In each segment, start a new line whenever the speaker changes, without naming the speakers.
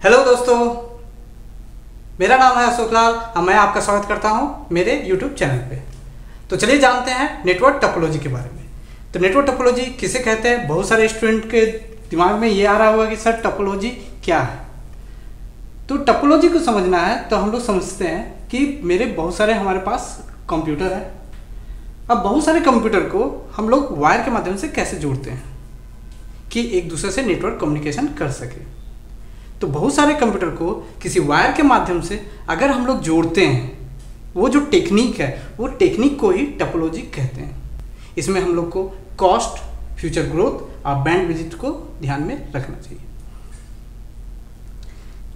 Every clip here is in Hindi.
हेलो दोस्तों, मेरा नाम है अशोक लाल और मैं आपका स्वागत करता हूं मेरे YouTube चैनल पे। तो चलिए जानते हैं नेटवर्क टोपोलॉजी के बारे में। तो नेटवर्क टोपोलॉजी किसे कहते हैं? बहुत सारे स्टूडेंट के दिमाग में ये आ रहा होगा कि सर टोपोलॉजी क्या है। तो टोपोलॉजी को समझना है तो हम लोग समझते हैं कि बहुत सारे हमारे पास कंप्यूटर है। अब बहुत सारे कंप्यूटर को हम लोग वायर के माध्यम से कैसे जोड़ते हैं कि एक दूसरे से नेटवर्क कम्युनिकेशन कर सके। तो बहुत सारे कंप्यूटर को किसी वायर के माध्यम से अगर हम लोग जोड़ते हैं, वो जो टेक्निक है वो टेक्निक को ही टोपोलॉजी कहते हैं। इसमें हम लोग को कॉस्ट, फ्यूचर ग्रोथ और बैंडविड्थ को ध्यान में रखना चाहिए।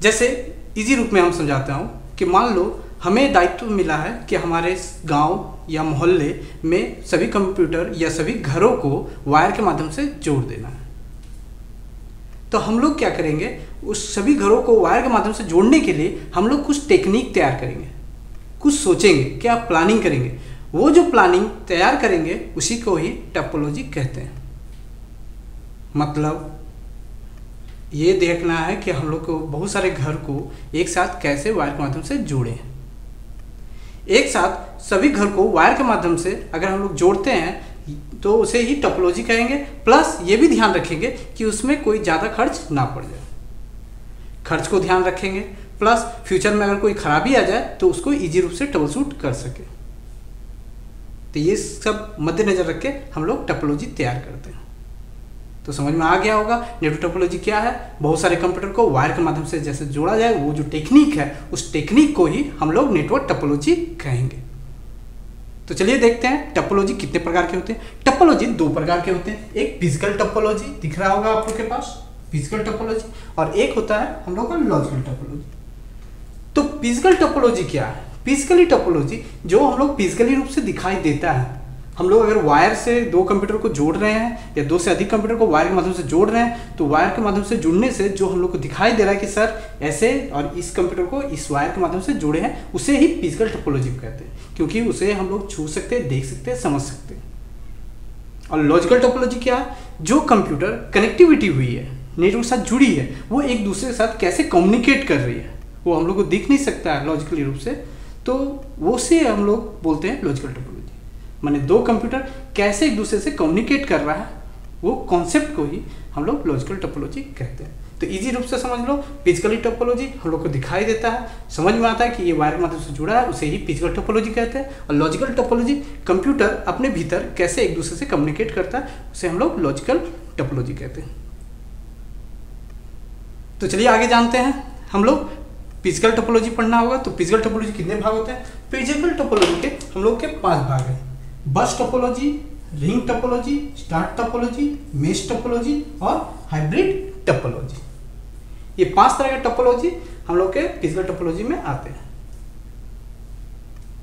जैसे इजी रूप में हम समझाता हूँ कि मान लो हमें दायित्व मिला है कि हमारे गांव या मोहल्ले में सभी कंप्यूटर या सभी घरों को वायर के माध्यम से जोड़ देना है। तो हम लोग क्या करेंगे, उस सभी घरों को वायर के माध्यम से जोड़ने के लिए हम लोग कुछ टेक्निक तैयार करेंगे, कुछ सोचेंगे, क्या प्लानिंग करेंगे। वो जो प्लानिंग तैयार करेंगे उसी को ही टोपोलॉजी कहते हैं। मतलब ये देखना है कि हम लोग को बहुत सारे घर को एक साथ कैसे वायर के माध्यम से जोड़ें। एक साथ सभी घर को वायर के माध्यम से अगर हम लोग जोड़ते हैं तो उसे ही टोपोलॉजी कहेंगे। प्लस ये भी ध्यान रखेंगे कि उसमें कोई ज़्यादा खर्च ना पड़ जाए, खर्च को ध्यान रखेंगे। प्लस फ्यूचर में अगर कोई खराबी आ जाए तो उसको इजी रूप से ट्रबल शूट कर सके। तो ये सब मद्देनजर रख के हम लोग टोपोलॉजी तैयार करते हैं। तो समझ में आ गया होगा नेटवर्क टोपोलॉजी क्या है। बहुत सारे कंप्यूटर को वायर के माध्यम से जैसे जोड़ा जाए, वो जो टेक्निक है उस टेक्निक को ही हम लोग नेटवर्क टोपोलॉजी कहेंगे। तो चलिए देखते हैं टोपोलॉजी कितने प्रकार के होते हैं। टोपोलॉजी दो प्रकार के होते हैं। एक फिजिकल टोपोलॉजी दिख रहा होगा आप लोग के पास, फिजिकल टोपोलॉजी, और एक होता है हम लोग का लॉजिकल टोपोलॉजी। तो फिजिकल टोपोलॉजी क्या है? फिजिकली टोपोलॉजी जो हम लोग फिजिकली रूप से दिखाई देता है। हम लोग अगर वायर से दो कंप्यूटर को जोड़ रहे हैं या दो से अधिक कंप्यूटर को वायर के माध्यम से जोड़ रहे हैं, तो वायर के माध्यम से जुड़ने से जो हम लोग को दिखाई दे रहा है कि सर ऐसे और इस कंप्यूटर को इस वायर के माध्यम से जोड़े हैं, उसे ही फिजिकल टोपोलॉजी कहते हैं, क्योंकि उसे हम लोग छू सकते हैं, देख सकते हैं, समझ सकते हैं। और लॉजिकल टोपोलॉजी क्या है? जो कंप्यूटर कनेक्टिविटी हुई है, नेटवर्क के साथ जुड़ी है, वो एक दूसरे के साथ कैसे कम्युनिकेट कर रही है, वो हम लोग को दिख नहीं सकता है लॉजिकली रूप से, तो वो से हम लोग बोलते हैं लॉजिकल टोपोलॉजी। माने दो कंप्यूटर कैसे एक दूसरे से कम्युनिकेट कर रहा है, वो कॉन्सेप्ट को ही हम लोग लॉजिकल टोपोलॉजी कहते हैं। तो इजी रूप से समझ लो, फिजिकली टोपोलॉजी हम लोग को दिखाई देता है, समझ में आता है कि ये वायर के माध्यम से जुड़ा है, उसे ही फिजिकल टोपोलॉजी कहते हैं। और लॉजिकल टोपोलॉजी कंप्यूटर अपने भीतर कैसे एक दूसरे से कम्युनिकेट करता है, उसे हम लोग लॉजिकल टोपोलॉजी कहते हैं। तो चलिए आगे जानते हैं। हम लोग फिजिकल टोपोलॉजी पढ़ना होगा। तो फिजिकल टोपोलॉजी कितने भाग होते हैं? फिजिकल टोपोलॉजी के हम लोग के 5 भाग हैं। बस topology, ring topology, star topology, mesh topology और हाइब्रिड टोपोलॉजी। ये 5 तरह के टोपोलॉजी हम लोग के फिजिकल टोपोलॉजी में आते हैं।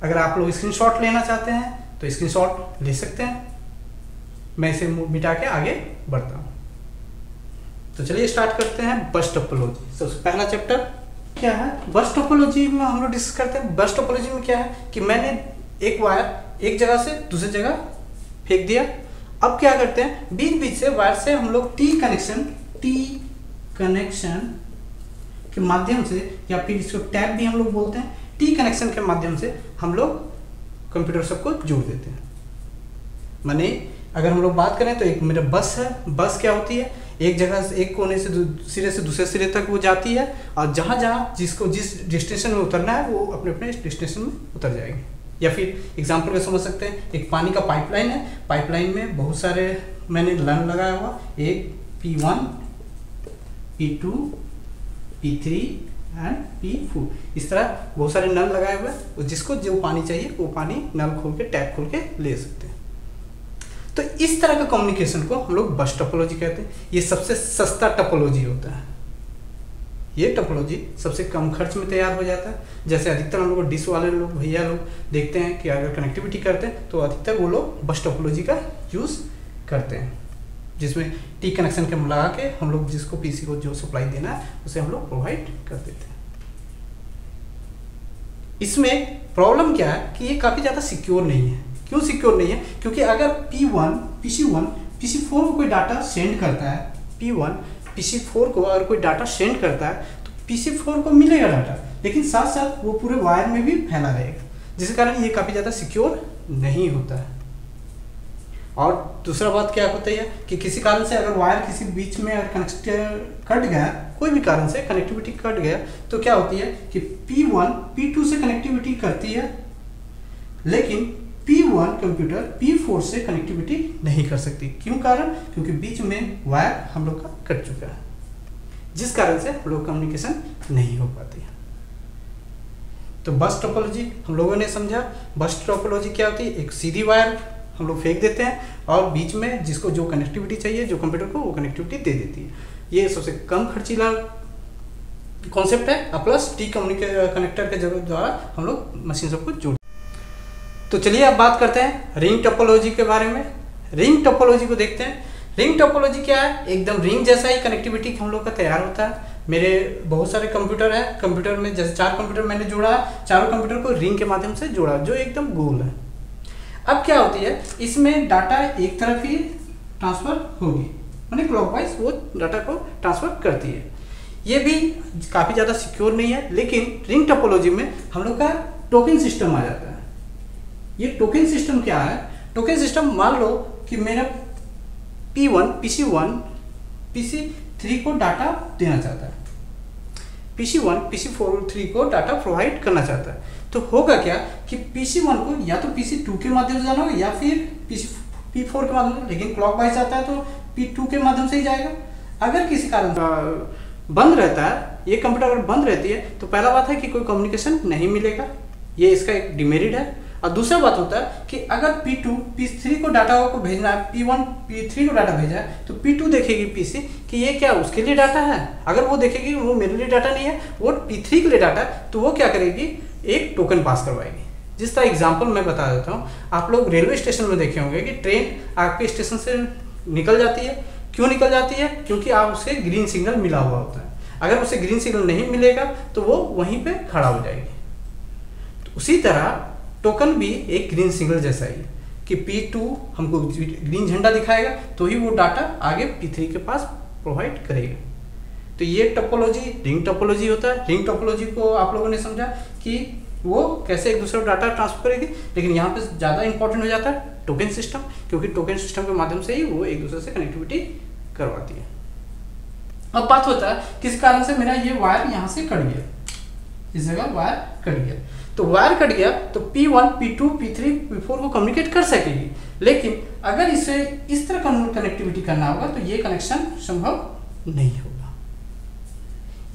अगर आप लोग स्क्रीनशॉट लेना चाहते हैं तो स्क्रीनशॉट ले सकते हैं। मैं इसे मिटा के आगे बढ़ता हूँ। तो चलिए स्टार्ट करते हैं बस टोपोलॉजी। सबसे पहला चैप्टर क्या है? बस टोपोलॉजी में हम लोग डिस्कस करते हैं। बस टोपोलॉजी में क्या है कि मैंने एक वायर एक जगह से दूसरी जगह फेंक दिया। अब क्या करते हैं, बीच बीच से वायर से हम लोग टी कनेक्शन के माध्यम से, या फिर इसको टैप भी हम लोग बोलते हैं, टी कनेक्शन के माध्यम से हम लोग कंप्यूटर सबको जोड़ देते हैं। माने अगर हम लोग बात करें तो एक मेरा बस है। बस क्या होती है? एक जगह से, एक कोने से सिरे से दूसरे सिरे तक वो जाती है, और जहाँ जहाँ जिसको जिस डेस्टिनेशन में उतरना है वो अपने अपने डेस्टिनेशन में उतर जाएंगे। या फिर एग्जाम्पल में समझ सकते हैं, एक पानी का पाइपलाइन है। पाइपलाइन में बहुत सारे मैंने लाइन लगाया हुआ, एक P1, P2, P3 and P4, इस तरह बहुत सारे नल लगाए हुए हैं। जिसको जो पानी चाहिए वो पानी नल खोल के, टैप खोल के ले सकते हैं। तो इस तरह का कम्युनिकेशन को हम लोग बस टोपोलॉजी कहते हैं। ये सबसे सस्ता टोपोलॉजी होता है। ये टोपोलॉजी सबसे कम खर्च में तैयार हो जाता है। जैसे अधिकतर हम लोग डिश वाले लोग, भैया लोग देखते हैं कि अगर कनेक्टिविटी करते हैं तो अधिकतर वो लोग बस टोपोलॉजी का यूज़ करते हैं, जिसमें टी कनेक्शन के लगा के हम लोग जिसको पीसी को जो सप्लाई देना है उसे हम लोग प्रोवाइड कर देते हैं। इसमें प्रॉब्लम क्या है कि ये काफ़ी ज़्यादा सिक्योर नहीं है। क्यों सिक्योर नहीं है? क्योंकि अगर PC1 PC4 को कोई डाटा सेंड करता है, P1 PC4 को अगर कोई डाटा सेंड करता है तो PC4 को मिलेगा डाटा, लेकिन साथ साथ वो पूरे वायर में भी फैला रहेगा, जिसके कारण ये काफ़ी ज़्यादा सिक्योर नहीं होता है। और दूसरा बात क्या होता है कि किसी कारण से अगर वायर किसी बीच में अगर कनेक्ट कट गया, कोई भी कारण से कनेक्टिविटी कट गया, तो क्या होती है कि P1 P2 से कनेक्टिविटी करती है, लेकिन P1 कंप्यूटर P4 से कनेक्टिविटी नहीं कर सकती। क्यों कारण? क्योंकि बीच में वायर हम लोग का कट चुका है, जिस कारण से हम लोग कम्युनिकेशन नहीं हो पाती है। तो बस टोपोलॉजी हम लोगों ने समझा। बस टोपोलॉजी क्या होती है? एक सीधी वायर हम लोग फेंक देते हैं और बीच में जिसको जो कनेक्टिविटी चाहिए, जो कंप्यूटर को, वो कनेक्टिविटी दे देती है। ये सबसे कम खर्चीला कॉन्सेप्ट है। प्लस टी कनेक्टर के द्वारा हम लोग मशीन सबको जोड़। तो चलिए अब बात करते हैं रिंग टोपोलॉजी के बारे में। रिंग टोपोलॉजी को देखते हैं। रिंग टोपोलॉजी क्या है? एकदम रिंग जैसा ही कनेक्टिविटी हम लोग का तैयार होता है। मेरे बहुत सारे कंप्यूटर हैं, कंप्यूटर में जैसे 4 कंप्यूटर मैंने जोड़ा, चारों कंप्यूटर को रिंग के माध्यम से जोड़ा, जो एकदम गोल है। अब क्या होती है, इसमें डाटा एक तरफ ही ट्रांसफर होगी, यानी क्लॉकवाइज वो डाटा को ट्रांसफर करती है। ये भी काफ़ी ज़्यादा सिक्योर नहीं है, लेकिन रिंग टोपोलॉजी में हम लोग का टोकन सिस्टम आ जाता है। ये टोकन सिस्टम क्या है? टोकन सिस्टम, मान लो कि मेरा P1 PC1 PC3 को डाटा देना चाहता है, PC1 PC3 को डाटा प्रोवाइड करना चाहता है, तो होगा क्या कि PC1 को या तो PC2 के माध्यम से जाना होगा या फिर P4 के माध्यम से, लेकिन क्लॉकवाइज आता है तो P2 के माध्यम से ही जाएगा। अगर किसी कारण बंद रहता है, ये कंप्यूटर अगर बंद रहती है, तो पहला बात है कि कोई कम्युनिकेशन नहीं मिलेगा, ये इसका एक डिमेरिट है। और दूसरा बात होता है कि अगर P2 P3 को डाटा को भेजना है, P1 P3 को डाटा भेजा है, तो P2 देखेगी PC कि ये क्या उसके लिए डाटा है। अगर वो देखेगी वो मेरे लिए डाटा नहीं है, वो P3 के लिए डाटा है, तो वो क्या करेगी, एक टोकन पास करवाएगी। जिस तरह एग्जाम्पल मैं बता देता हूँ, आप लोग रेलवे स्टेशन में देखे होंगे कि ट्रेन आपके स्टेशन से निकल जाती है। क्यों निकल जाती है? क्योंकि आप उसे ग्रीन सिग्नल मिला हुआ होता है। अगर उसे ग्रीन सिग्नल नहीं मिलेगा तो वो वहीं पे खड़ा हो जाएगी। तो उसी तरह टोकन भी एक ग्रीन सिग्नल जैसा ही कि P2 हमको ग्रीन झंडा दिखाएगा तो ही वो डाटा आगे P3 के पास प्रोवाइड करेगा। तो ये टोपोलॉजी रिंग टोपोलॉजी होता है। रिंग टोपोलॉजी को आप लोगों ने समझा कि वो कैसे एक दूसरे को डाटा ट्रांसफर करेगी, लेकिन यहाँ पे ज़्यादा इंपॉर्टेंट हो जाता है टोकन सिस्टम, क्योंकि टोकन सिस्टम के माध्यम से ही वो एक दूसरे से कनेक्टिविटी करवाती है। अब बात होता है किस कारण से मेरा ये वायर यहाँ से कट गया, इस जगह वायर कट गया, तो वायर कट गया तो P1 P2 P3 P4 को कम्युनिकेट कर सकेगी, लेकिन अगर इसे इस तरह कनेक्टिविटी करना होगा तो ये कनेक्शन संभव नहीं होगा।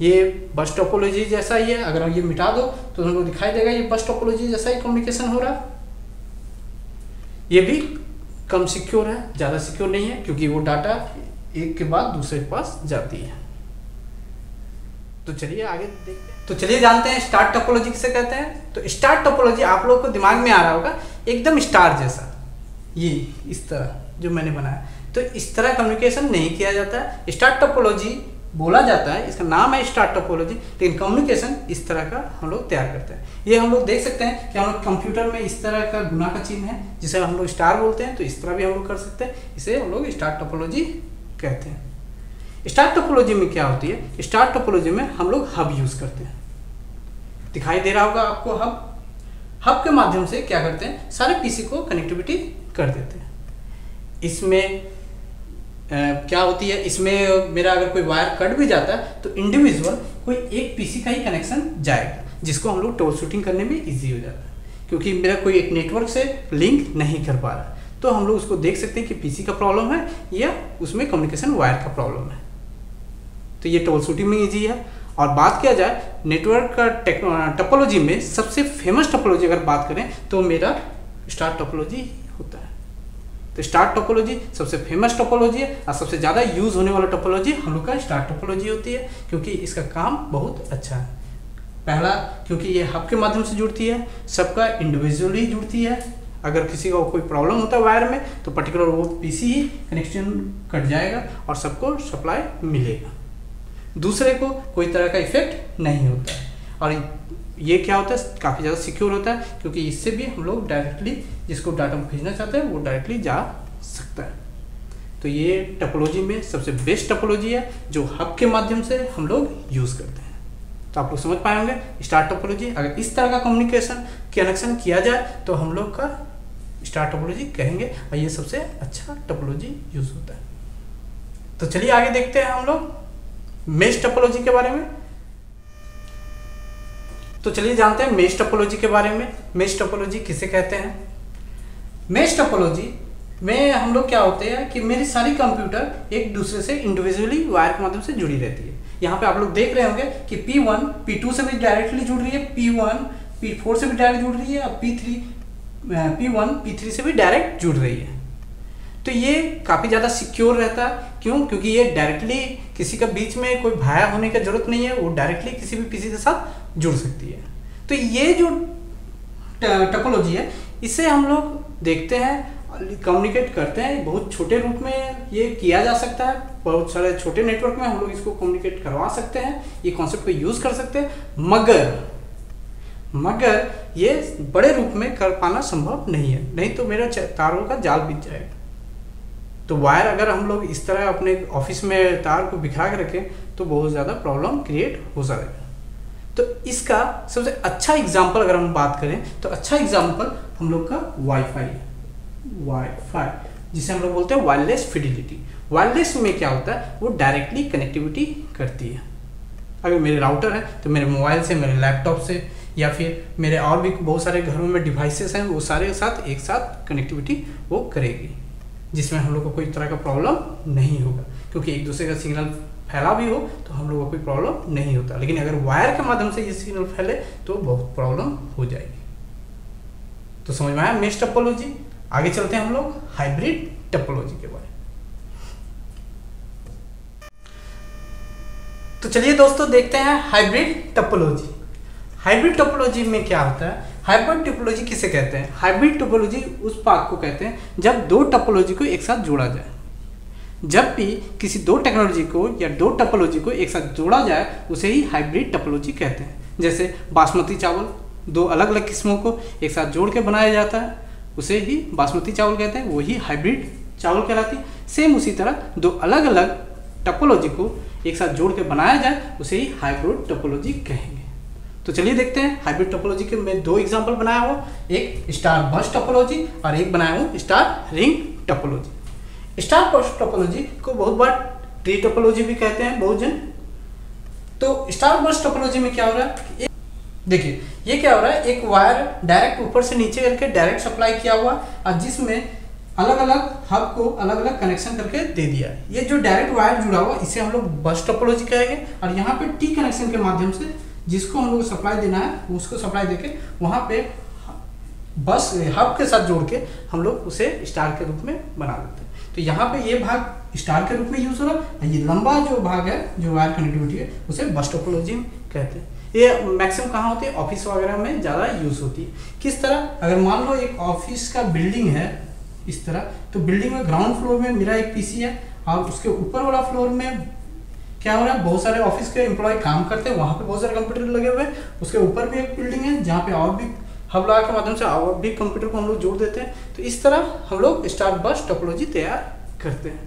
ये बस टोपोलॉजी जैसा ही है। अगर ये मिटा दो तो तुमको दिखाई देगा ये बस टोपोलॉजी जैसा ही कम्युनिकेशन हो रहा है। ये भी कम सिक्योर है, ज़्यादा सिक्योर नहीं है, क्योंकि वो डाटा एक के बाद दूसरे के पास जाती है। तो चलिए आगे देखते हैं। तो चलिए जानते हैं स्टार टोपोलॉजी किसे कहते हैं। तो स्टार टोपोलॉजी आप लोगों को दिमाग में आ रहा होगा एकदम स्टार जैसा, ये इस तरह जो मैंने बनाया, तो इस तरह कम्युनिकेशन नहीं किया जाता है। स्टार टोपोलॉजी बोला जाता है, इसका नाम है स्टार टोपोलॉजी, लेकिन कम्युनिकेशन इस तरह का हम लोग तैयार करते हैं। ये हम लोग देख सकते हैं कि हम लोग कंप्यूटर में इस तरह का गुना का चिन्ह है, जिसे हम लोग स्टार बोलते हैं, तो इस तरह भी हम लोग कर सकते हैं। इसे हम लोग स्टार टोपोलॉजी कहते हैं। स्टार टोपोलॉजी में क्या होती है? स्टार टोपोलॉजी में हम लोग हब यूज करते हैं। दिखाई दे रहा होगा आपको हब। हब के माध्यम से क्या करते हैं, सारे पीसी को कनेक्टिविटी कर देते हैं। इसमें क्या होती है, इसमें मेरा अगर कोई वायर कट भी जाता है तो इंडिविजुअल कोई एक पीसी का ही कनेक्शन जाएगा, जिसको हम लोग ट्रबल शूटिंग करने में इजी हो जाता है, क्योंकि मेरा कोई एक नेटवर्क से लिंक नहीं कर पा रहा, तो हम लोग उसको देख सकते हैं कि पीसी का प्रॉब्लम है या उसमें कम्युनिकेशन वायर का प्रॉब्लम है। तो ये ट्रबल शूटिंग में ईजी है। और बात किया जाए नेटवर्क का टोपोलॉजी में सबसे फेमस टोपोलॉजी अगर बात करें तो मेरा स्टार टोपोलॉजी होता है। तो स्टार टोपोलॉजी सबसे फेमस टोपोलॉजी है और सबसे ज़्यादा यूज होने वाला टोपोलॉजी हम लोग का स्टार टोपोलॉजी होती है, क्योंकि इसका काम बहुत अच्छा है। पहला, क्योंकि ये हब के माध्यम से जुड़ती है, सबका इंडिविजुअली जुड़ती है। अगर किसी को कोई प्रॉब्लम होता है वायर में तो पर्टिकुलर वो पीसी ही कनेक्शन कट जाएगा और सबको सप्लाई मिलेगा, दूसरे को कोई तरह का इफेक्ट नहीं होता है। और ये क्या होता है, काफ़ी ज़्यादा सिक्योर होता है, क्योंकि इससे भी हम लोग डायरेक्टली जिसको डाटा भेजना चाहते हैं वो डायरेक्टली जा सकता है। तो ये टोपोलॉजी में सबसे बेस्ट टोपोलॉजी है जो हब के माध्यम से हम लोग यूज़ करते हैं। तो आप लोग समझ पाए होंगे स्टार टोपोलॉजी। अगर इस तरह का कनेक्शन किया जाए तो हम लोग का स्टार टोपोलॉजी कहेंगे, और ये सबसे अच्छा टोपोलॉजी यूज होता है। तो चलिए आगे देखते हैं हम लोग मेश टोपोलॉजी के बारे में। तो चलिए जानते हैं मेश टोपोलॉजी के बारे में। मेश टोपोलॉजी किसे कहते हैं? मेश टोपोलॉजी में हम लोग क्या होते हैं कि मेरी सारी कंप्यूटर एक दूसरे से इंडिविजुअली वायर के माध्यम से जुड़ी रहती है। यहाँ पे आप लोग देख रहे होंगे कि P1 P2 से भी डायरेक्टली जुड़ रही है, P1 P4 से भी डायरेक्ट जुड़ रही है, और P1 P3 से भी डायरेक्ट जुड़ रही है। तो ये काफ़ी ज़्यादा सिक्योर रहता है। क्यों? क्योंकि ये डायरेक्टली किसी का बीच में कोई भाया होने की जरूरत नहीं है, वो डायरेक्टली किसी भी पीसी के साथ जुड़ सकती है। तो ये जो टोपोलॉजी है इसे हम लोग देखते हैं, कम्युनिकेट करते हैं। बहुत छोटे रूप में ये किया जा सकता है, बहुत सारे छोटे नेटवर्क में हम लोग इसको कम्युनिकेट करवा सकते हैं, ये कॉन्सेप्ट को यूज़ कर सकते हैं। मगर ये बड़े रूप में कर पाना संभव नहीं है, नहीं तो मेरा तारों का जाल बिछ जाएगा। तो वायर अगर हम लोग इस तरह अपने ऑफिस में तार को बिखरा के रखें तो बहुत ज़्यादा प्रॉब्लम क्रिएट हो जाएगा। तो इसका सबसे अच्छा एग्जाम्पल अगर हम बात करें तो अच्छा एग्जाम्पल हम लोग का वाईफाई, जिसे हम लोग बोलते हैं वायरलेस फिडिलिटी। वायरलेस में क्या होता है, वो डायरेक्टली कनेक्टिविटी करती है। अगर मेरे राउटर है तो मेरे मोबाइल से, मेरे लैपटॉप से, या फिर मेरे और भी बहुत सारे घरों में डिवाइसेस हैं, वो सारे साथ एक साथ कनेक्टिविटी वो करेगी, जिसमें हम लोग को कोई तरह का प्रॉब्लम नहीं होगा। क्योंकि एक दूसरे का सिग्नल फैला भी हो तो हम लोगों को कोई प्रॉब्लम नहीं होता। लेकिन अगर वायर के माध्यम से ये सिग्नल फैले तो बहुत प्रॉब्लम हो जाएगी। तो समझ में आया मेश टोपोलॉजी। आगे चलते हैं हम लोग हाइब्रिड टोपोलॉजी के बारे में। तो चलिए दोस्तों देखते हैं हाइब्रिड टोपोलॉजी। हाइब्रिड टोपोलॉजी में क्या होता है? हाइब्रिड टोपोलॉजी किसे कहते हैं? हाइब्रिड टोपोलॉजी उस भाग को कहते हैं जब दो टोपोलॉजी को एक साथ जोड़ा जाए। जब भी किसी दो टेक्नोलॉजी को या दो टोपोलॉजी को एक साथ जोड़ा जाए उसे ही हाइब्रिड टोपोलॉजी कहते हैं। जैसे बासमती चावल दो अलग अलग किस्मों को एक साथ जोड़ के बनाया जाता है, उसे ही बासमती चावल कहते हैं, वही हाइब्रिड चावल कहलाती है। सेम उसी तरह दो अलग अलग टोपोलॉजी को एक साथ जोड़ के बनाया जाए उसे ही हाइब्रिड टोपोलॉजी कहेंगे। तो चलिए देखते हैं हाइब्रिड टोपोलॉजी के मैं दो एग्जांपल बनाया हूँ, एक स्टार बर्स्ट टोपोलॉजी और एक बनाया हूँ star ring topology. Star burst topology को बहुत बार ट्री टोपोलॉजी भी कहते हैं बहुत जन। तो स्टार बर्स्ट टोपोलॉजी में क्या हो रहा है, देखिए ये क्या हो रहा है, एक वायर डायरेक्ट ऊपर से नीचे करके डायरेक्ट सप्लाई किया हुआ और जिसमें अलग अलग हब को अलग अलग कनेक्शन करके दे दिया है। ये जो डायरेक्ट वायर जुड़ा हुआ इसे हम लोग बस टोपोलॉजी कहेंगे। और यहाँ पे टी कनेक्शन के माध्यम से जिसको हम लोग सप्लाई देना है उसको सप्लाई देके वहाँ पे बस हब के साथ जोड़ के हम लोग उसे स्टार के रूप में बना देते हैं। तो यहाँ पे ये भाग स्टार के रूप में यूज हो रहा है, ये लंबा जो भाग है जो वायर कनेक्टिविटी है उसे बस टोपोलॉजी कहते हैं। ये मैक्सिमम कहाँ होती है, ऑफिस वगैरह में ज़्यादा यूज होती है। किस तरह, अगर मान लो एक ऑफिस का बिल्डिंग है इस तरह, तो बिल्डिंग में ग्राउंड फ्लोर में मेरा एक पीसी है और उसके ऊपर वाला फ्लोर में क्या हो रहा है, बहुत सारे ऑफिस के एम्प्लॉय काम करते हैं, वहाँ पे बहुत सारे कंप्यूटर लगे हुए हैं। उसके ऊपर भी एक बिल्डिंग है जहाँ पे और भी हब लगा के माध्यम से और भी कंप्यूटर को हम लोग जोड़ देते हैं। तो इस तरह हम लोग स्टार बस टोपोलॉजी तैयार करते हैं,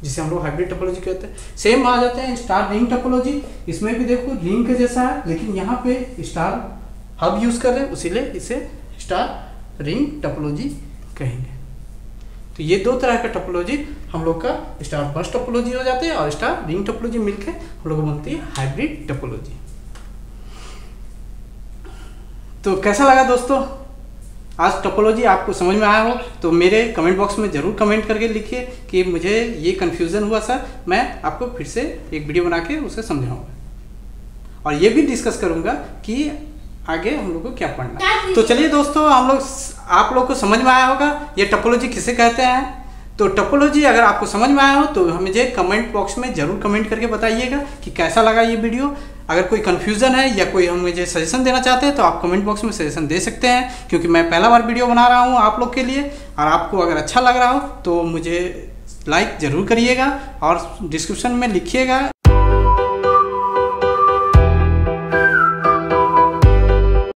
जिसे हम लोग हाइब्रिड टोपोलॉजी कहते हैं। सेम आ जाते हैं स्टार रिंग टोपोलॉजी। इसमें भी देखो रिंग के जैसा है, लेकिन यहाँ पे स्टार हब यूज कर रहे हैं, इसीलिए इसे स्टार रिंग टोपोलॉजी कहेंगे। तो ये दो तरह का टोपोलॉजी हम लोग का स्टार बस टोपोलॉजी हो जाते हैं और स्टार रिंग टोपोलॉजी मिलकर हम लोग बनती है हाइब्रिड टोपोलॉजी। तो कैसा लगा दोस्तों आज टोपोलॉजी, आपको समझ में आया हो तो मेरे कमेंट बॉक्स में ज़रूर कमेंट करके लिखिए कि मुझे ये कन्फ्यूज़न हुआ सर, मैं आपको फिर से एक वीडियो बना के उसे समझाऊंगा और ये भी डिस्कस करूंगा कि आगे हम लोग को क्या पढ़ना है। तो चलिए दोस्तों, आप लोग को समझ में आया होगा ये टोपोलॉजी किसे कहते हैं। तो टोपोलॉजी अगर आपको समझ में आया हो तो मुझे कमेंट बॉक्स में ज़रूर कमेंट करके बताइएगा कि कैसा लगा ये वीडियो। अगर कोई कन्फ्यूज़न है या कोई हम मुझे सजेशन देना चाहते हैं तो आप कमेंट बॉक्स में सजेशन दे सकते हैं, क्योंकि मैं पहला बार वीडियो बना रहा हूँ आप लोग के लिए। और आपको अगर अच्छा लग रहा हो तो मुझे लाइक ज़रूर करिएगा और डिस्क्रिप्शन में लिखिएगा